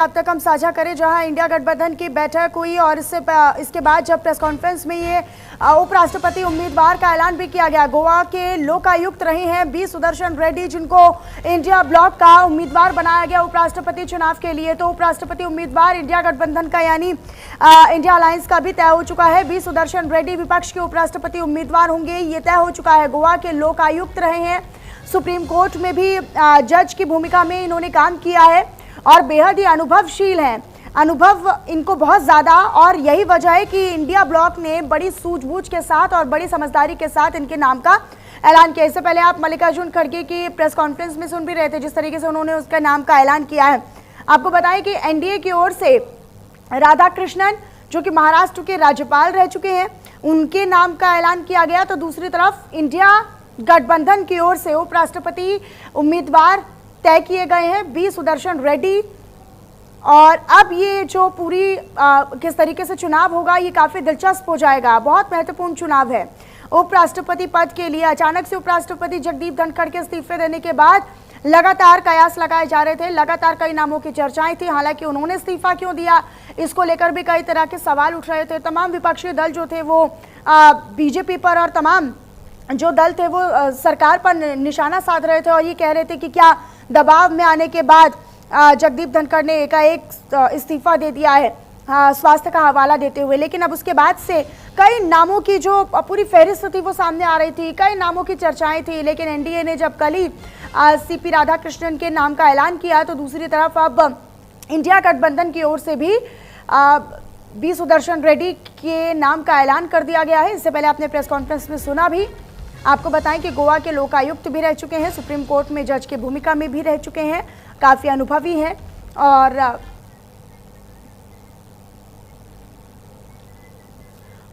अब तक हम साझा करें जहां इंडिया गठबंधन की बैठक हुई और इसके बाद जब प्रेस कॉन्फ्रेंस में ये उपराष्ट्रपति उम्मीदवार का ऐलान भी किया गया। गोवा के लोकायुक्त रहे हैं बी सुदर्शन रेड्डी, जिनको इंडिया ब्लॉक का उम्मीदवार बनाया गया उपराष्ट्रपति चुनाव के लिए। तो उपराष्ट्रपति उम्मीदवार इंडिया गठबंधन का यानी इंडिया अलायंस का भी तय हो चुका है। बी सुदर्शन रेड्डी विपक्ष के उपराष्ट्रपति उम्मीदवार होंगे, ये तय हो चुका है। गोवा के लोकायुक्त रहे हैं, सुप्रीम कोर्ट में भी जज की भूमिका में इन्होंने काम किया है और बेहद ही अनुभवशील हैं। अनुभव इनको बहुत ज़्यादा, और यही वजह है कि इंडिया ब्लॉक ने बड़ी सूझबूझ के साथ और बड़ी समझदारी के साथ इनके नाम का ऐलान किया। इससे पहले आप मल्लिकार्जुन खड़गे की प्रेस कॉन्फ्रेंस में सुन भी रहे थे जिस तरीके से उन्होंने उसके नाम का ऐलान किया है। आपको बताएं कि एनडीए की ओर से राधाकृष्णन, जो कि महाराष्ट्र के राज्यपाल रह चुके हैं, उनके नाम का ऐलान किया गया। तो दूसरी तरफ इंडिया गठबंधन की ओर से उपराष्ट्रपति उम्मीदवार तय किए गए हैं बी सुदर्शन रेड्डी। और अब ये जो पूरी किस तरीके से चुनाव होगा, ये काफ़ी दिलचस्प हो जाएगा। बहुत महत्वपूर्ण चुनाव है उपराष्ट्रपति पद के लिए। अचानक से उपराष्ट्रपति जगदीप धनखड़ के इस्तीफे देने के बाद लगातार कयास लगाए जा रहे थे, लगातार कई नामों की चर्चाएं थी। हालांकि उन्होंने इस्तीफा क्यों दिया, इसको लेकर भी कई तरह के सवाल उठ रहे थे। तमाम विपक्षी दल जो थे वो बीजेपी पर और तमाम जो दल थे वो सरकार पर निशाना साध रहे थे और ये कह रहे थे कि क्या दबाव में आने के बाद जगदीप धनखड़ ने एकाएक इस्तीफा दे दिया है स्वास्थ्य का हवाला देते हुए। लेकिन अब उसके बाद से कई नामों की जो पूरी फहरिस्त थी वो सामने आ रही थी, कई नामों की चर्चाएं थी। लेकिन एनडीए ने जब कल ही सीपी राधाकृष्णन के नाम का ऐलान किया, तो दूसरी तरफ अब इंडिया गठबंधन की ओर से भी बी सुदर्शन रेड्डी के नाम का ऐलान कर दिया गया है। इससे पहले आपने प्रेस कॉन्फ्रेंस में सुना भी। आपको बताएं कि गोवा के लोकायुक्त भी रह चुके हैं, सुप्रीम कोर्ट में जज की भूमिका में भी रह चुके हैं, काफ़ी अनुभवी हैं। और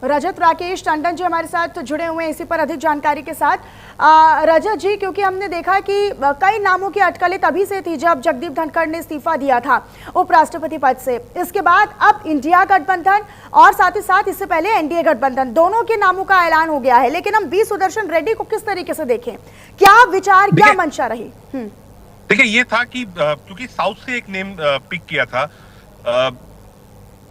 रजत राकेश टंडन जी हमारे साथ जुड़े हुए हैं इसी पर अधिक जानकारी के साथ। रजत जी, क्योंकि हमने देखा कि कई नामों की अटकलें तभी से थी जब जगदीप धनखड़ ने इस्तीफा दिया था उपराष्ट्रपति पद से। इसके बाद अब इंडिया गठबंधन और साथ ही साथ इससे पहले एनडीए गठबंधन, दोनों के नामों का ऐलान हो गया है। लेकिन हम बी सुदर्शन रेड्डी को किस तरीके से देखें, क्या विचार, क्या मंशा रही? देखिए, ये था कि क्योंकि साउथ से एक नेम पिक किया था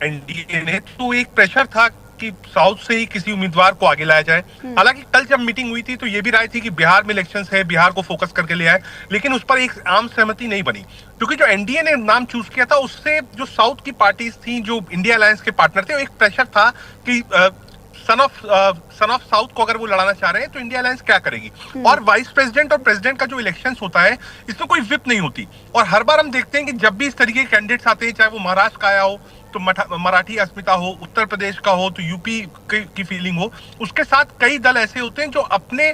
एनडीए ने, तो एक प्रेशर था कि साउथ से ही किसी उम्मीदवार को आगे लाया जाए। हालांकि कल जब मीटिंग हुई थी तो ये भी राय थी कि बिहार में इलेक्शंस है, बिहार को फोकस करके ले आए, लेकिन उस पर एक आम सहमति नहीं बनी। क्योंकि जो एनडीए ने नाम चूज किया था उससे जो साउथ की पार्टीज थी, जो इंडिया अलायंस के पार्टनर थे, एक प्रेशर था कि सन ऑफ साउथ को अगर वो लड़ाना चाह रहे हैं तो इंडिया अलायंस क्या करेगी। और वाइस प्रेसिडेंट और प्रेसिडेंट का जो इलेक्शंस होता है, इसमें कोई विप नहीं होती। और हर बार हम देखते हैं कि जब भी इस तरीके के कैंडिडेट्स आते हैं, चाहे वो महाराष्ट्र का आया हो तो मराठी अस्मिता हो, उत्तर प्रदेश का हो तो यूपी की फीलिंग हो, उसके साथ कई दल ऐसे होते हैं जो अपने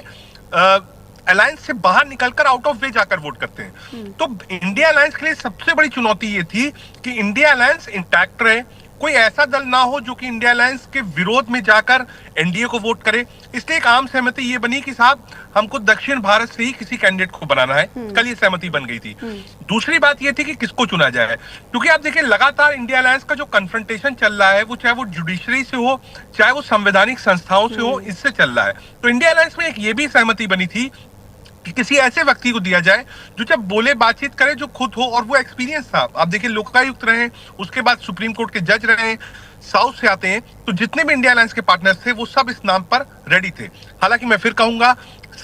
अलायंस से बाहर निकलकर आउट ऑफ वे जाकर वोट करते हैं। तो इंडिया अलायंस के लिए सबसे बड़ी चुनौती ये थी कि इंडिया अलायंस इंटैक्ट रहे, कोई ऐसा दल ना हो जो कि इंडिया अलायंस के विरोध में जाकर एनडीए को वोट करे। इसलिए एक आम सहमति ये बनी कि साहब हमको दक्षिण भारत से ही किसी कैंडिडेट को बनाना है। कल ये सहमति बन गई थी। दूसरी बात ये थी कि किसको चुना जाए, क्योंकि आप देखिए लगातार इंडिया अलायंस का जो कन्फ्रंटेशन चल रहा है, वो चाहे वो जुडिशरी से हो, चाहे वो संवैधानिक संस्थाओं से हो, इससे चल रहा है। तो इंडिया अलायंस में एक ये भी सहमति बनी थी कि किसी ऐसे व्यक्ति को दिया जाए जो जब बोले बातचीत करे, जो खुद हो, और वो एक्सपीरियंस था। आप देखिए लोकायुक्त रहे, उसके बाद सुप्रीम कोर्ट के जज रहे, साउथ से आते हैं, तो जितने भी इंडिया अलायंस के पार्टनर्स थे वो सब इस नाम पर रेडी थे। हालांकि मैं फिर कहूंगा,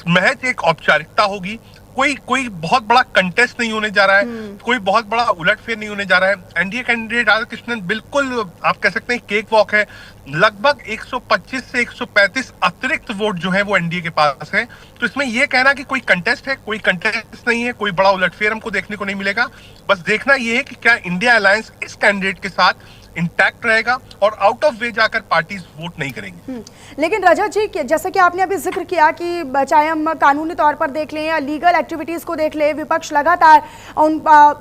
महज एक औपचारिकता होगी, कोई बहुत बड़ा कंटेस्ट नहीं होने जा रहा है, कोई बहुत बड़ा उलटफेर नहीं होने जा रहा है। एनडीए कैंडिडेट राधाकृष्णन बिल्कुल आप कह सकते हैं केक वॉक है। लगभग 125 से 135 अतिरिक्त वोट जो है वो एनडीए के पास है। तो इसमें यह कहना कि कोई कंटेस्ट है, कोई कंटेस्ट नहीं है, कोई बड़ा उलटफेर हमको देखने को नहीं मिलेगा। बस देखना यह है कि क्या इंडिया अलायंस इस कैंडिडेट के साथ इंटैक्ट रहेगा और आउट ऑफ वे जाकर पार्टीज वोट नहीं करेंगी। लेकिन रजत जी, जैसे कि आपने अभी जिक्र किया कि चाहे हम कानूनी तौर पर देख लें या लीगल एक्टिविटीज को देख लें, विपक्ष लगातार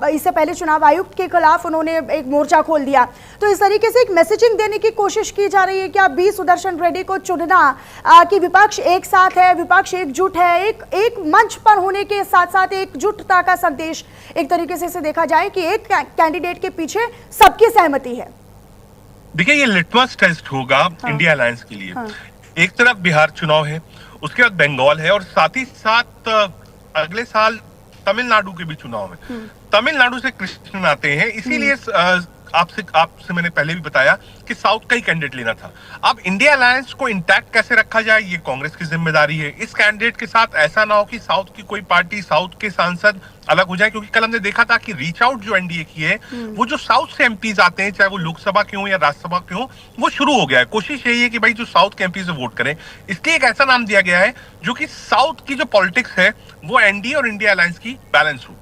इससे पहले चुनाव आयुक्त के खिलाफ उन्होंने एक मोर्चा खोल दिया। तो इस तरीके से एक मैसेजिंग देने की कोशिश की जा रही है कि बी सुदर्शन रेड्डी को चुनना कि विपक्ष एक साथ है, विपक्ष एकजुट है, एक मंच पर होने के साथ साथ एकजुटता का संदेश एक तरीके से इसे देखा जाए कि एक कैंडिडेट के पीछे सबकी सहमति है। देखिए, ये लिटमस टेस्ट होगा इंडिया अलायंस के लिए। एक तरफ बिहार चुनाव है, उसके बाद बंगाल है, और साथ ही साथ अगले साल तमिलनाडु के भी चुनाव है। तमिलनाडु से कृष्णन आते हैं, इसीलिए आपसे मैंने पहले भी बताया कि साउथ का ही कैंडिडेट लेना था। अब इंडिया अलायंस को इंटैक्ट कैसे रखा जाए, ये कांग्रेस की जिम्मेदारी है। इस कैंडिडेट के साथ ऐसा ना हो कि साउथ की कोई पार्टी, साउथ के सांसद अलग हो जाए, क्योंकि कल हमने देखा था कि रीच आउट जो एनडीए की है, वो जो साउथ से एमपीज आते हैं, चाहे वो लोकसभा के हो या राज्यसभा के हो, वो शुरू हो गया है। कोशिश यही है कि भाई जो साउथ के एमपीज वोट करें, इसलिए एक ऐसा नाम दिया गया है जो कि साउथ की जो पॉलिटिक्स है वो एनडीए और इंडिया अलायंस की बैलेंस हो।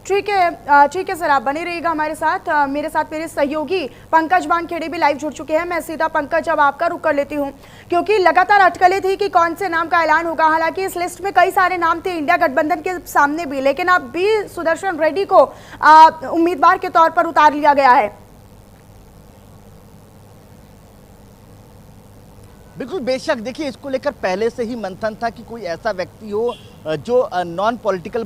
ठीक है सर, आप बने रहिएगा हमारे साथ। मेरे साथ मेरे सहयोगी पंकज वानखेड़े भी लाइव जुड़ चुके हैं। मैं सीधा पंकज अब आपका रुख कर लेती हूं, क्योंकि लगातार अटकलें थी कि कौन से नाम का ऐलान होगा। हालांकि इस लिस्ट में कई सारे नाम थे इंडिया गठबंधन के सामने भी, लेकिन अब बी सुदर्शन रेड्डी को उम्मीदवार के तौर पर उतार लिया गया है। बिल्कुल, बेशक देखिए, इसको लेकर पहले से ही मंथन था कि कोई ऐसा व्यक्ति हो जो नॉन पॉलिटिकल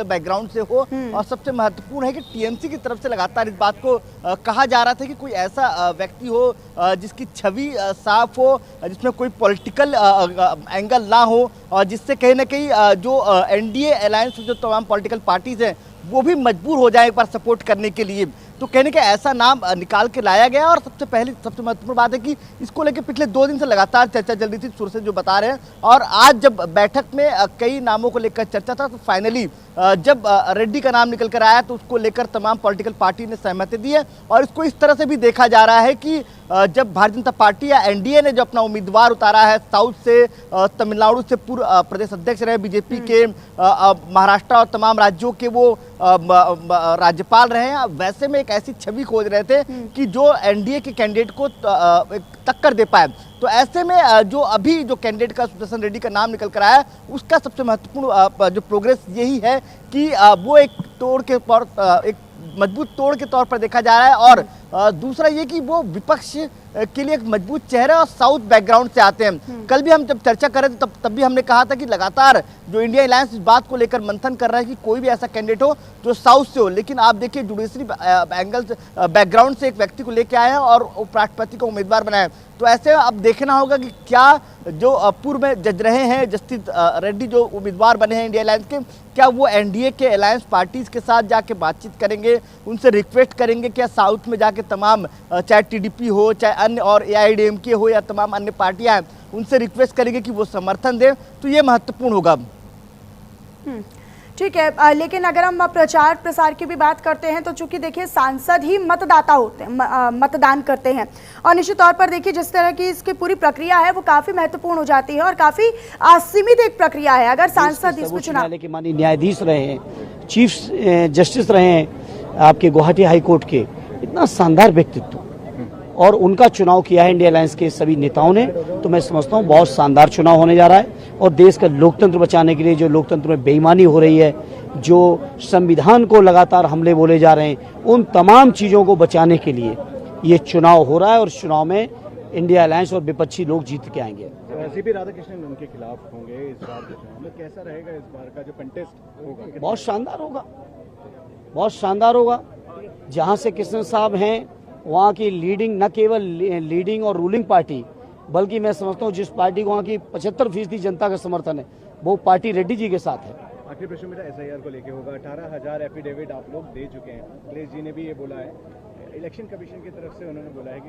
बैकग्राउंड से हो। और सबसे महत्वपूर्ण है कि टीएमसी की तरफ से लगातार इस बात को कहा जा रहा था कि कोई ऐसा व्यक्ति हो जिसकी छवि साफ हो, जिसमें कोई पॉलिटिकल एंगल ना हो, और जिससे कहीं ना कहीं जो एनडीए अलायंस जो तमाम पॉलिटिकल पार्टीज हैं वो भी मजबूर हो जाए एक बार सपोर्ट करने के लिए। तो कहने का ऐसा नाम निकाल के लाया गया। और सबसे महत्वपूर्ण बात है कि इसको लेकर पिछले 2 दिन से लगातार चर्चा चल रही थी, सोर्सेज जो बता रहे हैं। और आज जब बैठक में कई नामों को लेकर चर्चा था, तो फाइनली जब रेड्डी का नाम निकल कर आया तो उसको लेकर तमाम पॉलिटिकल पार्टी ने सहमति दी है। और इसको इस तरह से भी देखा जा रहा है कि जब भारतीय जनता पार्टी या एनडीए ने जो अपना उम्मीदवार उतारा है साउथ से, तमिलनाडु से पूर्व प्रदेश अध्यक्ष रहे बीजेपी के, महाराष्ट्र और तमाम राज्यों के वो राज्यपाल रहे हैं, वैसे में एक ऐसी छवि खोज रहे थे कि जो एनडीए के कैंडिडेट को टक्कर दे पाए। तो ऐसे में जो अभी जो कैंडिडेट का सुदर्शन रेड्डी का नाम निकल कर आया, उसका सबसे महत्वपूर्ण जो प्रोग्रेस यही है कि वो एक मजबूत तोड़ के तौर पर देखा जा रहा है। और दूसरा ये कि वो विपक्ष के लिए एक मजबूत चेहरा और साउथ बैकग्राउंड से आते हैं। कल भी हम जब चर्चा कर रहे थे तब भी हमने कहा था कि लगातार जो इंडिया अलायंस इस बात को लेकर मंथन कर रहा है कि कोई भी ऐसा कैंडिडेट हो जो साउथ से हो। लेकिन आप देखिए, जुडिशरी एंगल बैकग्राउंड से एक व्यक्ति को लेकर आए हैं और उपराष्ट्रपति को उम्मीदवार बनाए। तो ऐसे अब देखना होगा कि क्या जो पूर्व में जज रहे हैं जस्टिस रेड्डी जो उम्मीदवार बने हैं इंडिया अलायंस के, क्या वो एनडीए के अलायंस पार्टीज के साथ जाके बातचीत करेंगे, उनसे रिक्वेस्ट करेंगे क्या साउथ में जाके तमाम चाहे टीडीपी हो, चाहे अन्य और एआईएडीएमके हो या तमाम अन्य पार्टियां हैं, उनसे रिक्वेस्ट करेंगे कि वो समर्थन दें। तो ये महत्वपूर्ण होगा। ठीक है, लेकिन अगर हम प्रचार प्रसार की भी बात करते हैं तो चूंकि देखिए सांसद ही मतदाता होते हैं, मतदान करते हैं, और निश्चित तौर पर देखिए जिस तरह की इसकी पूरी प्रक्रिया है वो काफी महत्वपूर्ण हो जाती है और काफी सीमित एक प्रक्रिया है। अगर सांसद इसमें चुनाव के माननीय न्यायाधीश रहे हैं, चीफ जस्टिस रहे हैं आपके गुवाहाटी हाई कोर्ट के, इतना शानदार व्यक्तित्व, और उनका चुनाव किया है इंडिया अलायंस के सभी नेताओं ने, तो मैं समझता हूँ बहुत शानदार चुनाव होने जा रहा है। और देश का लोकतंत्र बचाने के लिए, जो लोकतंत्र में बेईमानी हो रही है, जो संविधान को लगातार हमले बोले जा रहे हैं, उन तमाम चीज़ों को बचाने के लिए ये चुनाव हो रहा है। और चुनाव में इंडिया अलायंस और विपक्षी लोग जीत के आएंगे। सीपी राधाकृष्णन उनके खिलाफ होंगे इस बार के चुनाव में, कैसा रहेगा इस बार का जो कंटेस्ट होगा? बहुत शानदार होगा, बहुत शानदार होगा। जहाँ से कृष्णन साहब हैं वहाँ की लीडिंग, न केवल लीडिंग और रूलिंग पार्टी, बल्कि मैं समझता हूँ जिस पार्टी को वहाँ की 75% जनता का समर्थन है, वो पार्टी रेड्डी जी के साथ है। आखिरी प्रश्न मेरा एसआईआर को लेके होगा। 18,000 एफिडेविट आप लोग दे चुके हैं, अखिलेश जी ने भी ये बोला है, इलेक्शन कमीशन की तरफ से उन्होंने बोला है कि